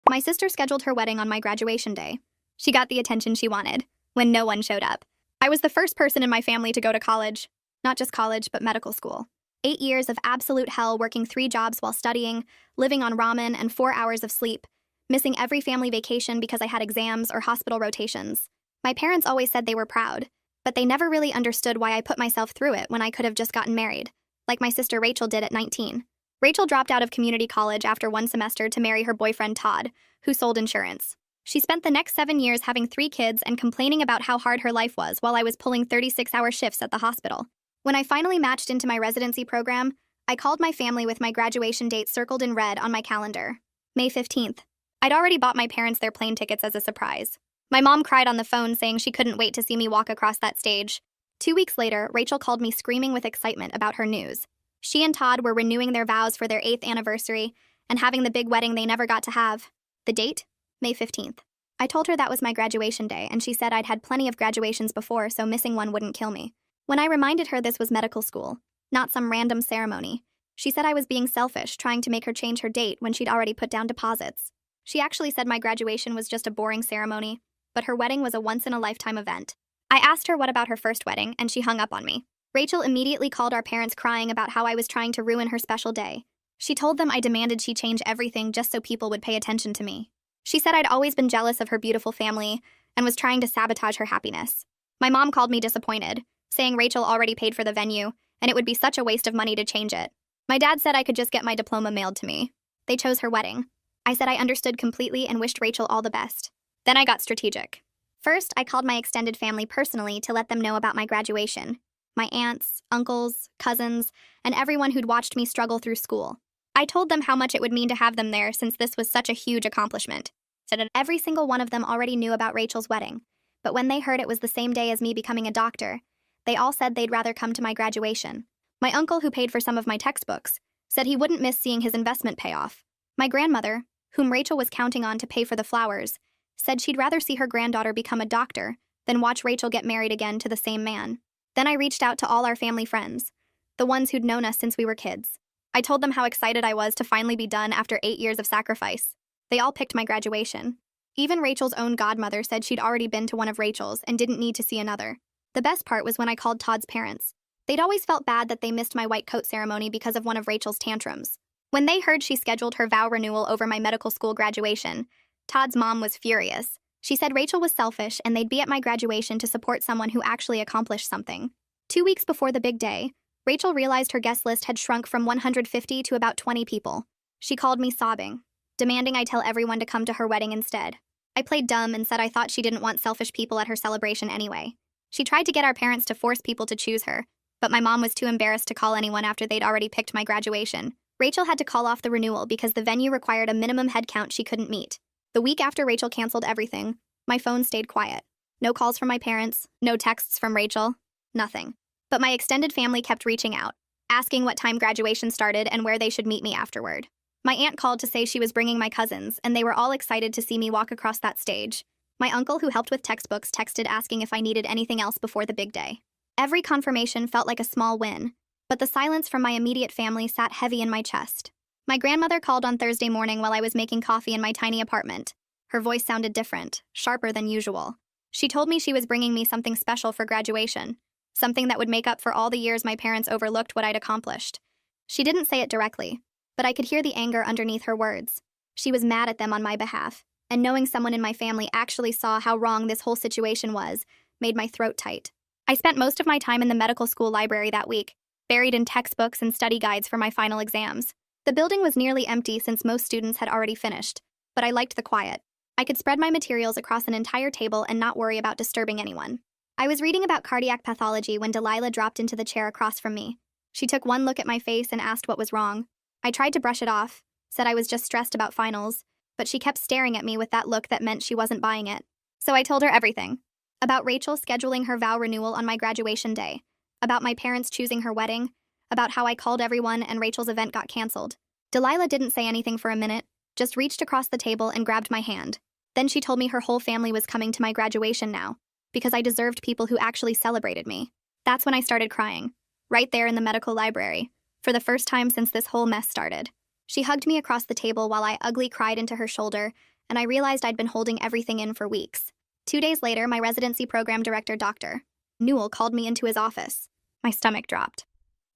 My sister scheduled her wedding on my graduation day. She got the attention she wanted, when no one showed up. I was the first person in my family to go to college. Not just college, but medical school. 8 years of absolute hell working 3 jobs while studying, living on ramen and 4 hours of sleep, missing every family vacation because I had exams or hospital rotations. My parents always said they were proud, but they never really understood why I put myself through it when I could have just gotten married, like my sister Rachel did at 19. Rachel dropped out of community college after 1 semester to marry her boyfriend Todd, who sold insurance. She spent the next 7 years having 3 kids and complaining about how hard her life was while I was pulling 36-hour shifts at the hospital. When I finally matched into my residency program, I called my family with my graduation date circled in red on my calendar, May 15th. I'd already bought my parents their plane tickets as a surprise. My mom cried on the phone saying she couldn't wait to see me walk across that stage. 2 weeks later, Rachel called me screaming with excitement about her news. She and Todd were renewing their vows for their 8th anniversary and having the big wedding they never got to have. The date? May 15th. I told her that was my graduation day, and she said I'd had plenty of graduations before, so missing one wouldn't kill me. When I reminded her this was medical school, not some random ceremony, she said I was being selfish, trying to make her change her date when she'd already put down deposits. She actually said my graduation was just a boring ceremony, but her wedding was a once-in-a-lifetime event. I asked her what about her first wedding, and she hung up on me. Rachel immediately called our parents crying about how I was trying to ruin her special day. She told them I demanded she change everything just so people would pay attention to me. She said I'd always been jealous of her beautiful family and was trying to sabotage her happiness. My mom called me disappointed, saying Rachel already paid for the venue, and it would be such a waste of money to change it. My dad said I could just get my diploma mailed to me. They chose her wedding. I said I understood completely and wished Rachel all the best. Then I got strategic. First, I called my extended family personally to let them know about my graduation. My aunts, uncles, cousins, and everyone who'd watched me struggle through school. I told them how much it would mean to have them there since this was such a huge accomplishment. Said that every single one of them already knew about Rachel's wedding, but when they heard it was the same day as me becoming a doctor, they all said they'd rather come to my graduation. My uncle, who paid for some of my textbooks, said he wouldn't miss seeing his investment pay off. My grandmother, whom Rachel was counting on to pay for the flowers, said she'd rather see her granddaughter become a doctor than watch Rachel get married again to the same man. Then I reached out to all our family friends, the ones who'd known us since we were kids. I told them how excited I was to finally be done after 8 years of sacrifice. They all picked my graduation. Even Rachel's own godmother said she'd already been to one of Rachel's and didn't need to see another. The best part was when I called Todd's parents. They'd always felt bad that they missed my white coat ceremony because of one of Rachel's tantrums. When they heard she scheduled her vow renewal over my medical school graduation, Todd's mom was furious. She said Rachel was selfish and they'd be at my graduation to support someone who actually accomplished something. 2 weeks before the big day, Rachel realized her guest list had shrunk from 150 to about 20 people. She called me sobbing, demanding I tell everyone to come to her wedding instead. I played dumb and said I thought she didn't want selfish people at her celebration anyway. She tried to get our parents to force people to choose her, but my mom was too embarrassed to call anyone after they'd already picked my graduation. Rachel had to call off the renewal because the venue required a minimum head count she couldn't meet. The week after Rachel canceled everything, my phone stayed quiet. No calls from my parents, no texts from Rachel, nothing. But my extended family kept reaching out, asking what time graduation started and where they should meet me afterward. My aunt called to say she was bringing my cousins, and they were all excited to see me walk across that stage. My uncle, who helped with textbooks, texted asking if I needed anything else before the big day. Every confirmation felt like a small win, but the silence from my immediate family sat heavy in my chest. My grandmother called on Thursday morning while I was making coffee in my tiny apartment. Her voice sounded different, sharper than usual. She told me she was bringing me something special for graduation, something that would make up for all the years my parents overlooked what I'd accomplished. She didn't say it directly, but I could hear the anger underneath her words. She was mad at them on my behalf, and knowing someone in my family actually saw how wrong this whole situation was made my throat tight. I spent most of my time in the medical school library that week, buried in textbooks and study guides for my final exams. The building was nearly empty since most students had already finished, but I liked the quiet. I could spread my materials across an entire table and not worry about disturbing anyone. I was reading about cardiac pathology when Delilah dropped into the chair across from me. She took one look at my face and asked what was wrong. I tried to brush it off, said I was just stressed about finals, but she kept staring at me with that look that meant she wasn't buying it. So I told her everything. About Rachel scheduling her vow renewal on my graduation day, about my parents choosing her wedding, about how I called everyone and Rachel's event got canceled. Delilah didn't say anything for a minute, just reached across the table and grabbed my hand. Then she told me her whole family was coming to my graduation now, because I deserved people who actually celebrated me. That's when I started crying, right there in the medical library, for the first time since this whole mess started. She hugged me across the table while I ugly cried into her shoulder and I realized I'd been holding everything in for weeks. 2 days later, my residency program director, Dr. Newell, called me into his office. My stomach dropped.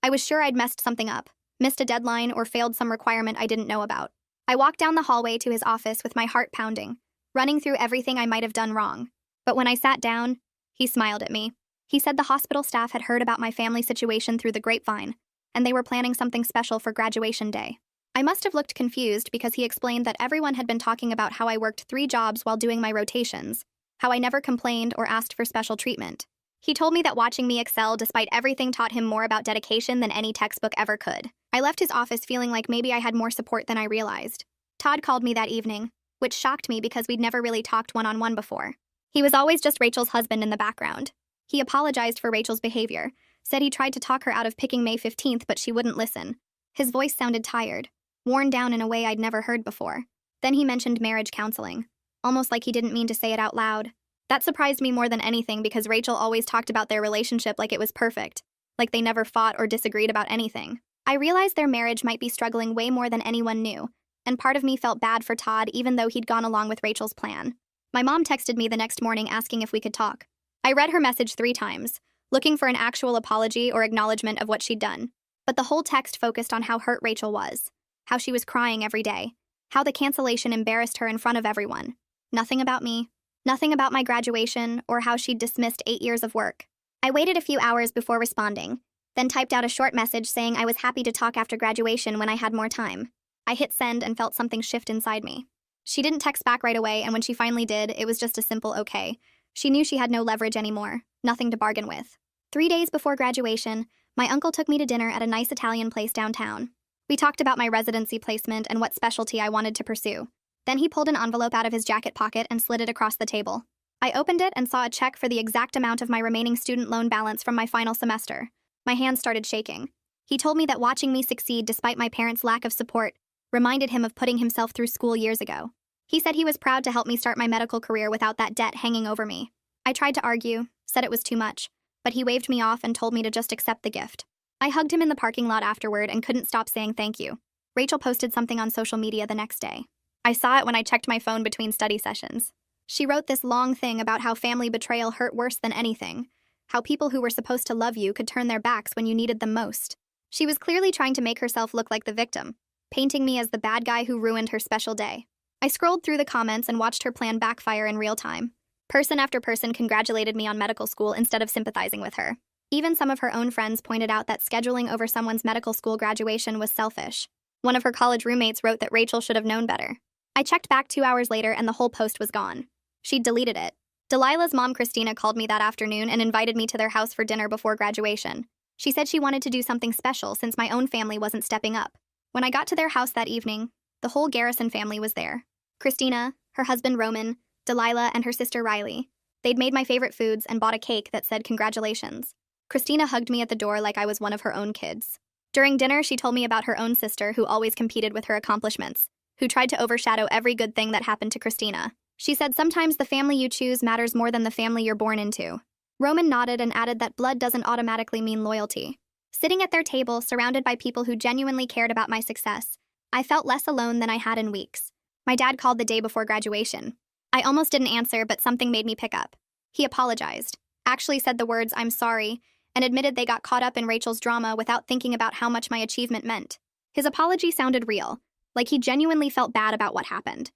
I was sure I'd messed something up, missed a deadline, or failed some requirement I didn't know about. I walked down the hallway to his office with my heart pounding, running through everything I might have done wrong. But when I sat down, he smiled at me. He said the hospital staff had heard about my family situation through the grapevine, and they were planning something special for graduation day. I must have looked confused because he explained that everyone had been talking about how I worked 3 jobs while doing my rotations, how I never complained or asked for special treatment. He told me that watching me excel despite everything taught him more about dedication than any textbook ever could. I left his office feeling like maybe I had more support than I realized. Todd called me that evening, which shocked me because we'd never really talked one-on-one before. He was always just Rachel's husband in the background. He apologized for Rachel's behavior, said he tried to talk her out of picking May 15th, but she wouldn't listen. His voice sounded tired, worn down in a way I'd never heard before. Then he mentioned marriage counseling, almost like he didn't mean to say it out loud. That surprised me more than anything because Rachel always talked about their relationship like it was perfect, like they never fought or disagreed about anything. I realized their marriage might be struggling way more than anyone knew, and part of me felt bad for Todd even though he'd gone along with Rachel's plan. My mom texted me the next morning asking if we could talk. I read her message 3 times, looking for an actual apology or acknowledgement of what she'd done. But the whole text focused on how hurt Rachel was, how she was crying every day, how the cancellation embarrassed her in front of everyone. Nothing about me, nothing about my graduation, or how she'd dismissed 8 years of work. I waited a few hours before responding, then typed out a short message saying I was happy to talk after graduation when I had more time. I hit send and felt something shift inside me. She didn't text back right away, and when she finally did, it was just a simple okay. She knew she had no leverage anymore, nothing to bargain with. 3 days before graduation, my uncle took me to dinner at a nice Italian place downtown. We talked about my residency placement and what specialty I wanted to pursue. Then he pulled an envelope out of his jacket pocket and slid it across the table. I opened it and saw a check for the exact amount of my remaining student loan balance from my final semester. My hands started shaking. He told me that watching me succeed despite my parents' lack of support reminded him of putting himself through school years ago. He said he was proud to help me start my medical career without that debt hanging over me. I tried to argue, said it was too much, but he waved me off and told me to just accept the gift. I hugged him in the parking lot afterward and couldn't stop saying thank you. Rachel posted something on social media the next day. I saw it when I checked my phone between study sessions. She wrote this long thing about how family betrayal hurt worse than anything, how people who were supposed to love you could turn their backs when you needed them most. She was clearly trying to make herself look like the victim, painting me as the bad guy who ruined her special day. I scrolled through the comments and watched her plan backfire in real time. Person after person congratulated me on medical school instead of sympathizing with her. Even some of her own friends pointed out that scheduling over someone's medical school graduation was selfish. One of her college roommates wrote that Rachel should have known better. I checked back 2 hours later and the whole post was gone. She'd deleted it. Delilah's mom, Christina, called me that afternoon and invited me to their house for dinner before graduation. She said she wanted to do something special since my own family wasn't stepping up. When I got to their house that evening, the whole Garrison family was there. Christina, her husband Roman, Delilah, and her sister Riley. They'd made my favorite foods and bought a cake that said congratulations. Christina hugged me at the door like I was one of her own kids. During dinner, she told me about her own sister who always competed with her accomplishments, who tried to overshadow every good thing that happened to Christina. She said sometimes the family you choose matters more than the family you're born into. Roman nodded and added that blood doesn't automatically mean loyalty. Sitting at their table, surrounded by people who genuinely cared about my success, I felt less alone than I had in weeks. My dad called the day before graduation. I almost didn't answer, but something made me pick up. He apologized, actually said the words, "I'm sorry," and admitted they got caught up in Rachel's drama without thinking about how much my achievement meant. His apology sounded real, like he genuinely felt bad about what happened.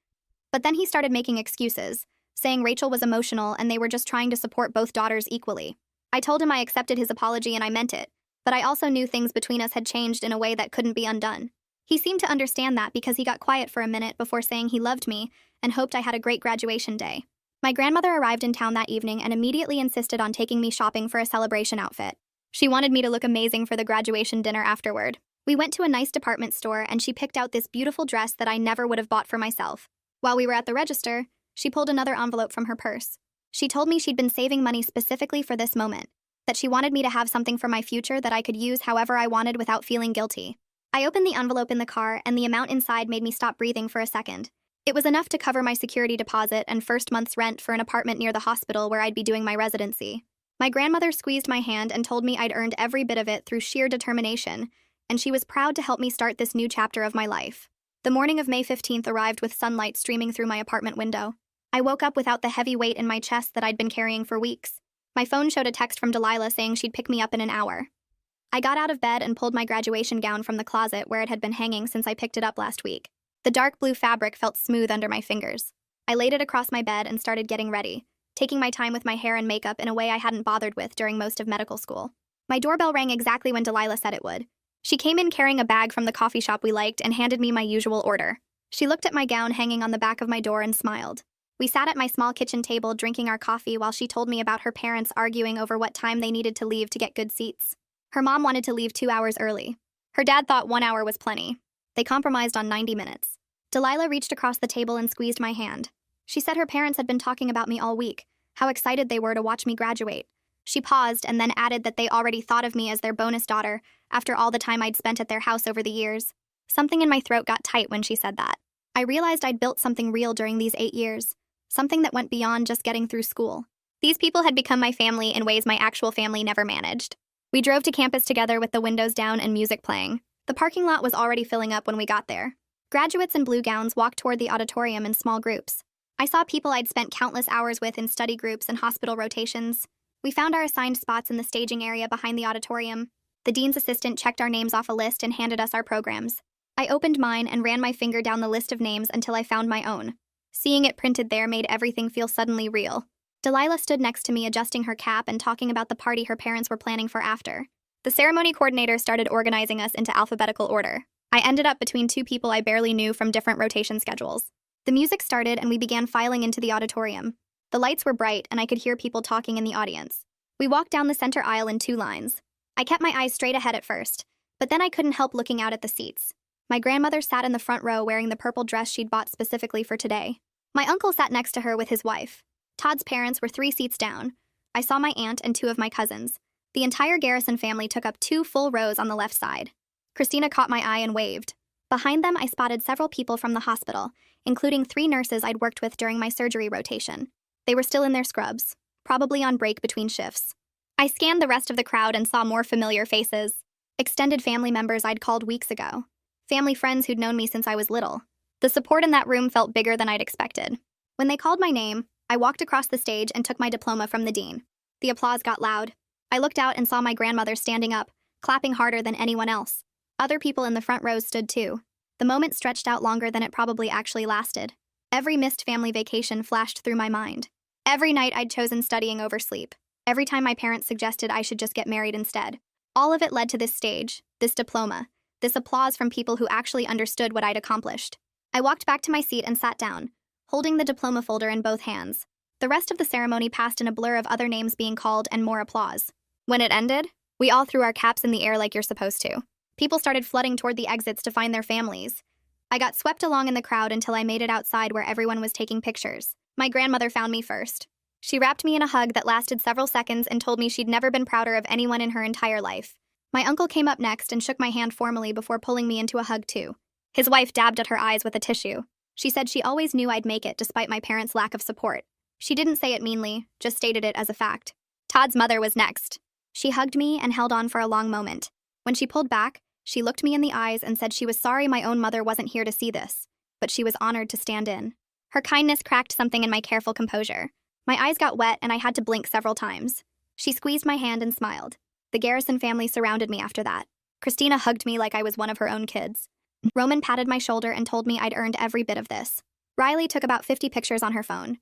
But then he started making excuses, saying Rachel was emotional and they were just trying to support both daughters equally. I told him I accepted his apology and I meant it, but I also knew things between us had changed in a way that couldn't be undone. He seemed to understand that because he got quiet for a minute before saying he loved me and hoped I had a great graduation day. My grandmother arrived in town that evening and immediately insisted on taking me shopping for a celebration outfit. She wanted me to look amazing for the graduation dinner afterward. We went to a nice department store and she picked out this beautiful dress that I never would have bought for myself. While we were at the register, she pulled another envelope from her purse. She told me she'd been saving money specifically for this moment, that she wanted me to have something for my future that I could use however I wanted without feeling guilty. I opened the envelope in the car and the amount inside made me stop breathing for a second. It was enough to cover my security deposit and first month's rent for an apartment near the hospital where I'd be doing my residency. My grandmother squeezed my hand and told me I'd earned every bit of it through sheer determination, and she was proud to help me start this new chapter of my life. The morning of May 15th arrived with sunlight streaming through my apartment window. I woke up without the heavy weight in my chest that I'd been carrying for weeks. My phone showed a text from Delilah saying she'd pick me up in an hour. I got out of bed and pulled my graduation gown from the closet where it had been hanging since I picked it up last week. The dark blue fabric felt smooth under my fingers. I laid it across my bed and started getting ready, taking my time with my hair and makeup in a way I hadn't bothered with during most of medical school. My doorbell rang exactly when Delilah said it would. She came in carrying a bag from the coffee shop we liked and handed me my usual order. She looked at my gown hanging on the back of my door and smiled. We sat at my small kitchen table drinking our coffee while she told me about her parents arguing over what time they needed to leave to get good seats. Her mom wanted to leave 2 hours early. Her dad thought 1 hour was plenty. They compromised on 90 minutes. Delilah reached across the table and squeezed my hand. She said her parents had been talking about me all week, how excited they were to watch me graduate. She paused and then added that they already thought of me as their bonus daughter after all the time I'd spent at their house over the years. Something in my throat got tight when she said that. I realized I'd built something real during these 8 years, something that went beyond just getting through school. These people had become my family in ways my actual family never managed. We drove to campus together with the windows down and music playing. The parking lot was already filling up when we got there. Graduates in blue gowns walked toward the auditorium in small groups. I saw people I'd spent countless hours with in study groups and hospital rotations. We found our assigned spots in the staging area behind the auditorium. The dean's assistant checked our names off a list and handed us our programs. I opened mine and ran my finger down the list of names until I found my own. Seeing it printed there made everything feel suddenly real. Delilah stood next to me adjusting her cap and talking about the party her parents were planning for after. The ceremony coordinator started organizing us into alphabetical order. I ended up between two people I barely knew from different rotation schedules. The music started and we began filing into the auditorium. The lights were bright and I could hear people talking in the audience. We walked down the center aisle in 2 lines. I kept my eyes straight ahead at first, but then I couldn't help looking out at the seats. My grandmother sat in the front row wearing the purple dress she'd bought specifically for today. My uncle sat next to her with his wife. Todd's parents were 3 seats down. I saw my aunt and 2 of my cousins. The entire Garrison family took up 2 full rows on the left side. Christina caught my eye and waved. Behind them, I spotted several people from the hospital, including 3 nurses I'd worked with during my surgery rotation. They were still in their scrubs, probably on break between shifts. I scanned the rest of the crowd and saw more familiar faces. Extended family members I'd called weeks ago. Family friends who'd known me since I was little. The support in that room felt bigger than I'd expected. When they called my name, I walked across the stage and took my diploma from the dean. The applause got loud. I looked out and saw my grandmother standing up, clapping harder than anyone else. Other people in the front rows stood too. The moment stretched out longer than it probably actually lasted. Every missed family vacation flashed through my mind. Every night I'd chosen studying over sleep. Every time my parents suggested I should just get married instead. All of it led to this stage, this diploma, this applause from people who actually understood what I'd accomplished. I walked back to my seat and sat down, holding the diploma folder in both hands. The rest of the ceremony passed in a blur of other names being called and more applause. When it ended, we all threw our caps in the air like you're supposed to. People started flooding toward the exits to find their families. I got swept along in the crowd until I made it outside where everyone was taking pictures. My grandmother found me first. She wrapped me in a hug that lasted several seconds and told me she'd never been prouder of anyone in her entire life. My uncle came up next and shook my hand formally before pulling me into a hug too. His wife dabbed at her eyes with a tissue. She said she always knew I'd make it despite my parents' lack of support. She didn't say it meanly, just stated it as a fact. Todd's mother was next. She hugged me and held on for a long moment. When she pulled back, she looked me in the eyes and said she was sorry my own mother wasn't here to see this, but she was honored to stand in. Her kindness cracked something in my careful composure. My eyes got wet and I had to blink several times. She squeezed my hand and smiled. The Garrison family surrounded me after that. Christina hugged me like I was one of her own kids. Roman patted my shoulder and told me I'd earned every bit of this. Riley took about 50 pictures on her phone.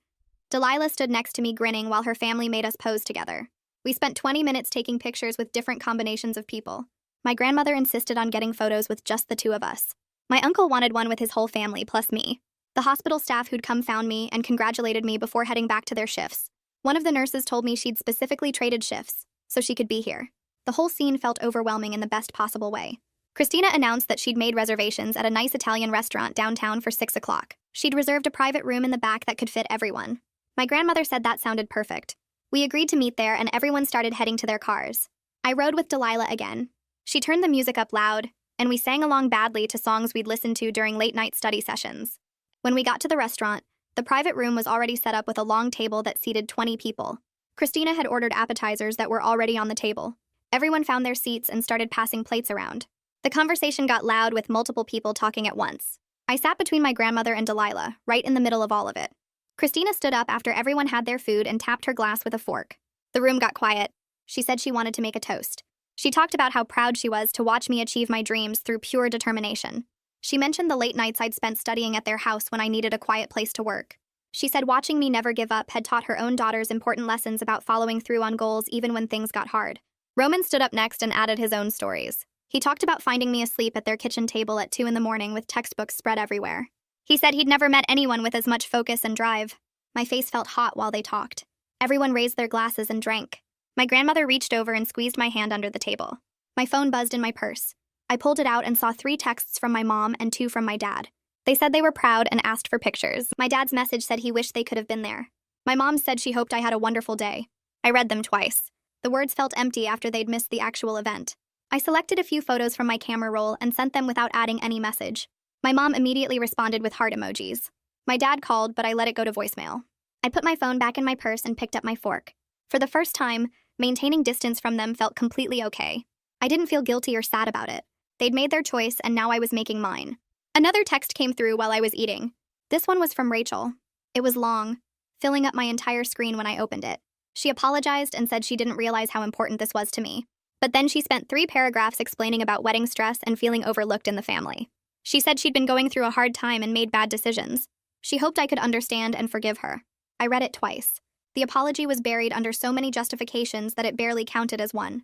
Delilah stood next to me grinning while her family made us pose together. We spent 20 minutes taking pictures with different combinations of people. My grandmother insisted on getting photos with just the 2 of us. My uncle wanted one with his whole family plus me. The hospital staff who'd come found me and congratulated me before heading back to their shifts. One of the nurses told me she'd specifically traded shifts so she could be here. The whole scene felt overwhelming in the best possible way. Christina announced that she'd made reservations at a nice Italian restaurant downtown for 6 o'clock. She'd reserved a private room in the back that could fit everyone. My grandmother said that sounded perfect. We agreed to meet there and everyone started heading to their cars. I rode with Delilah again. She turned the music up loud, and we sang along badly to songs we'd listened to during late-night study sessions. When we got to the restaurant, the private room was already set up with a long table that seated 20 people. Christina had ordered appetizers that were already on the table. Everyone found their seats and started passing plates around. The conversation got loud with multiple people talking at once. I sat between my grandmother and Delilah, right in the middle of all of it. Christina stood up after everyone had their food and tapped her glass with a fork. The room got quiet. She said she wanted to make a toast. She talked about how proud she was to watch me achieve my dreams through pure determination. She mentioned the late nights I'd spent studying at their house when I needed a quiet place to work. She said watching me never give up had taught her own daughters important lessons about following through on goals even when things got hard. Roman stood up next and added his own stories. He talked about finding me asleep at their kitchen table at 2 a.m. with textbooks spread everywhere. He said he'd never met anyone with as much focus and drive. My face felt hot while they talked. Everyone raised their glasses and drank. My grandmother reached over and squeezed my hand under the table. My phone buzzed in my purse. I pulled it out and saw 3 texts from my mom and 2 from my dad. They said they were proud and asked for pictures. My dad's message said he wished they could have been there. My mom said she hoped I had a wonderful day. I read them twice. The words felt empty after they'd missed the actual event. I selected a few photos from my camera roll and sent them without adding any message. My mom immediately responded with heart emojis. My dad called, but I let it go to voicemail. I put my phone back in my purse and picked up my fork. For the first time, maintaining distance from them felt completely okay. I didn't feel guilty or sad about it. They'd made their choice, and now I was making mine. Another text came through while I was eating. This one was from Rachel. It was long, filling up my entire screen when I opened it. She apologized and said she didn't realize how important this was to me. But then she spent 3 paragraphs explaining about wedding stress and feeling overlooked in the family. She said she'd been going through a hard time and made bad decisions. She hoped I could understand and forgive her. I read it twice. The apology was buried under so many justifications that it barely counted as one.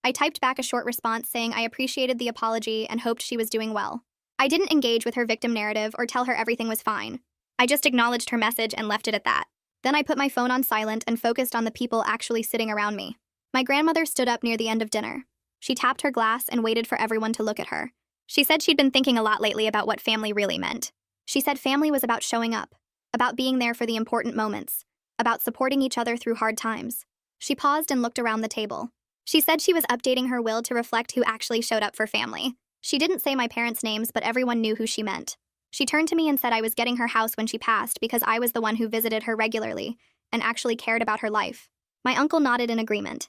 I typed back a short response saying I appreciated the apology and hoped she was doing well. I didn't engage with her victim narrative or tell her everything was fine. I just acknowledged her message and left it at that. Then I put my phone on silent and focused on the people actually sitting around me. My grandmother stood up near the end of dinner. She tapped her glass and waited for everyone to look at her. She said she'd been thinking a lot lately about what family really meant. She said family was about showing up, about being there for the important moments, about supporting each other through hard times. She paused and looked around the table. She said she was updating her will to reflect who actually showed up for family. She didn't say my parents' names, but everyone knew who she meant. She turned to me and said I was getting her house when she passed because I was the one who visited her regularly and actually cared about her life. My uncle nodded in agreement.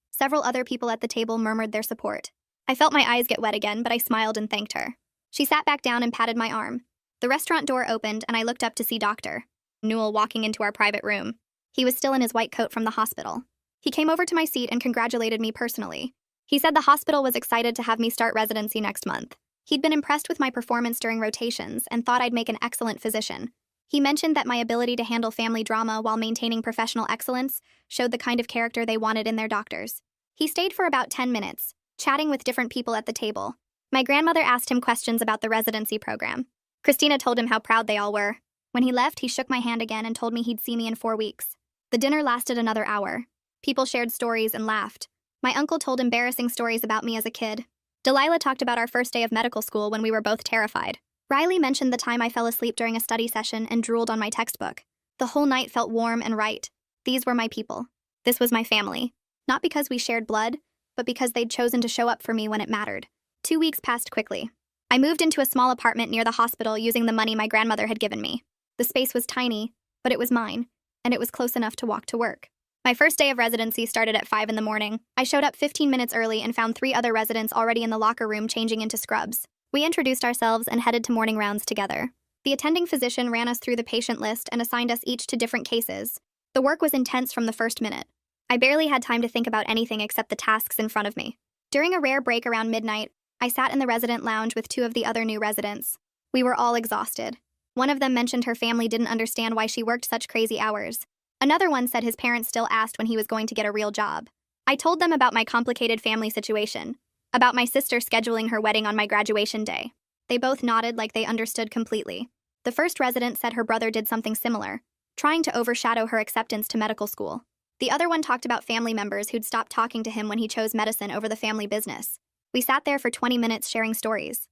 Several other people at the table murmured their support. I felt my eyes get wet again, but I smiled and thanked her. She sat back down and patted my arm. The restaurant door opened, and I looked up to see Dr. Newell walking into our private room. He was still in his white coat from the hospital. He came over to my seat and congratulated me personally. He said the hospital was excited to have me start residency next month. He'd been impressed with my performance during rotations and thought I'd make an excellent physician. He mentioned that my ability to handle family drama while maintaining professional excellence showed the kind of character they wanted in their doctors. He stayed for about 10 minutes, chatting with different people at the table. My grandmother asked him questions about the residency program. Christina told him how proud they all were. When he left, he shook my hand again and told me he'd see me in 4 weeks. The dinner lasted another hour. People shared stories and laughed. My uncle told embarrassing stories about me as a kid. Delilah talked about our first day of medical school when we were both terrified. Riley mentioned the time I fell asleep during a study session and drooled on my textbook. The whole night felt warm and right. These were my people. This was my family. Not because we shared blood, but because they'd chosen to show up for me when it mattered. 2 weeks passed quickly. I moved into a small apartment near the hospital using the money my grandmother had given me. The space was tiny, but it was mine, and it was close enough to walk to work. My first day of residency started at 5 a.m. I showed up 15 minutes early and found 3 other residents already in the locker room changing into scrubs. We introduced ourselves and headed to morning rounds together. The attending physician ran us through the patient list and assigned us each to different cases. The work was intense from the first minute. I barely had time to think about anything except the tasks in front of me. During a rare break around midnight, I sat in the resident lounge with 2 of the other new residents. We were all exhausted. One of them mentioned her family didn't understand why she worked such crazy hours. Another one said his parents still asked when he was going to get a real job. I told them about my complicated family situation, about my sister scheduling her wedding on my graduation day. They both nodded like they understood completely. The first resident said her brother did something similar, trying to overshadow her acceptance to medical school. The other one talked about family members who'd stopped talking to him when he chose medicine over the family business. We sat there for 20 minutes sharing stories.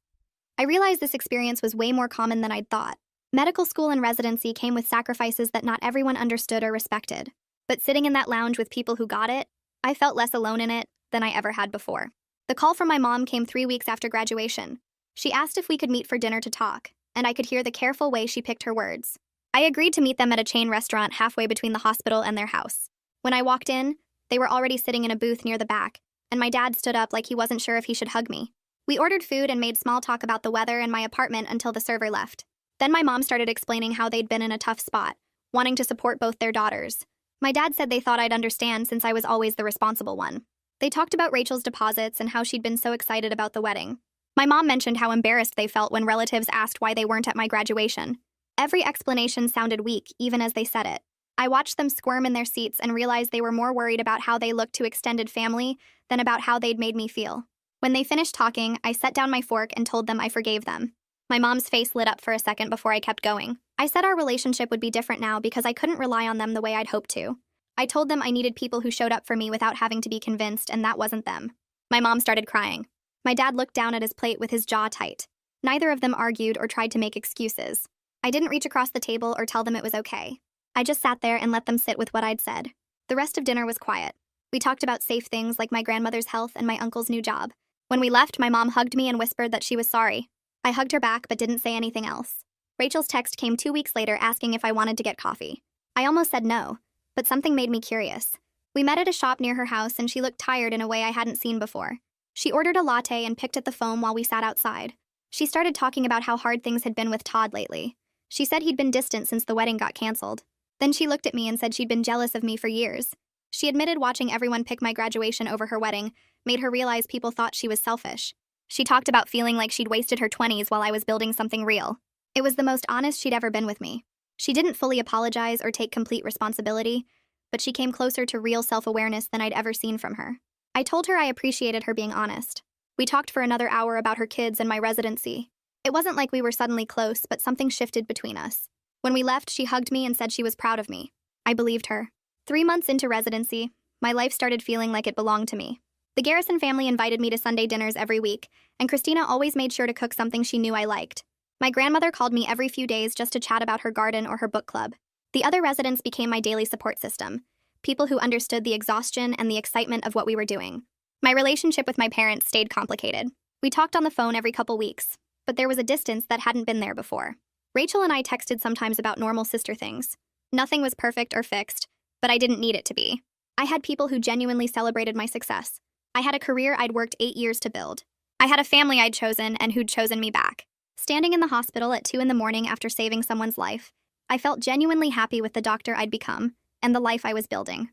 I realized this experience was way more common than I'd thought. Medical school and residency came with sacrifices that not everyone understood or respected. But sitting in that lounge with people who got it, I felt less alone in it than I ever had before. The call from my mom came 3 weeks after graduation. She asked if we could meet for dinner to talk, and I could hear the careful way she picked her words. I agreed to meet them at a chain restaurant halfway between the hospital and their house. When I walked in, they were already sitting in a booth near the back, and my dad stood up like he wasn't sure if he should hug me. We ordered food and made small talk about the weather and my apartment until the server left. Then my mom started explaining how they'd been in a tough spot, wanting to support both their daughters. My dad said they thought I'd understand since I was always the responsible one. They talked about Rachel's deposits and how she'd been so excited about the wedding. My mom mentioned how embarrassed they felt when relatives asked why they weren't at my graduation. Every explanation sounded weak, even as they said it. I watched them squirm in their seats and realized they were more worried about how they looked to extended family than about how they'd made me feel. When they finished talking, I set down my fork and told them I forgave them. My mom's face lit up for a second before I kept going. I said our relationship would be different now because I couldn't rely on them the way I'd hoped to. I told them I needed people who showed up for me without having to be convinced, and that wasn't them. My mom started crying. My dad looked down at his plate with his jaw tight. Neither of them argued or tried to make excuses. I didn't reach across the table or tell them it was okay. I just sat there and let them sit with what I'd said. The rest of dinner was quiet. We talked about safe things like my grandmother's health and my uncle's new job. When we left, my mom hugged me and whispered that she was sorry. I hugged her back but didn't say anything else. Rachel's text came 2 weeks later asking if I wanted to get coffee. I almost said no, but something made me curious. We met at a shop near her house and she looked tired in a way I hadn't seen before. She ordered a latte and picked at the foam while we sat outside. She started talking about how hard things had been with Todd lately. She said he'd been distant since the wedding got canceled. Then she looked at me and said she'd been jealous of me for years. She admitted watching everyone pick my graduation over her wedding made her realize people thought she was selfish. She talked about feeling like she'd wasted her 20s while I was building something real. It was the most honest she'd ever been with me. She didn't fully apologize or take complete responsibility, but she came closer to real self-awareness than I'd ever seen from her. I told her I appreciated her being honest. We talked for another hour about her kids and my residency. It wasn't like we were suddenly close, but something shifted between us. When we left, she hugged me and said she was proud of me. I believed her. 3 months into residency, my life started feeling like it belonged to me. The Garrison family invited me to Sunday dinners every week, and Christina always made sure to cook something she knew I liked. My grandmother called me every few days just to chat about her garden or her book club. The other residents became my daily support system, people who understood the exhaustion and the excitement of what we were doing. My relationship with my parents stayed complicated. We talked on the phone every couple weeks, but there was a distance that hadn't been there before. Rachel and I texted sometimes about normal sister things. Nothing was perfect or fixed, but I didn't need it to be. I had people who genuinely celebrated my success. I had a career I'd worked 8 years to build. I had a family I'd chosen and who'd chosen me back. Standing in the hospital at 2 in the morning after saving someone's life, I felt genuinely happy with the doctor I'd become and the life I was building.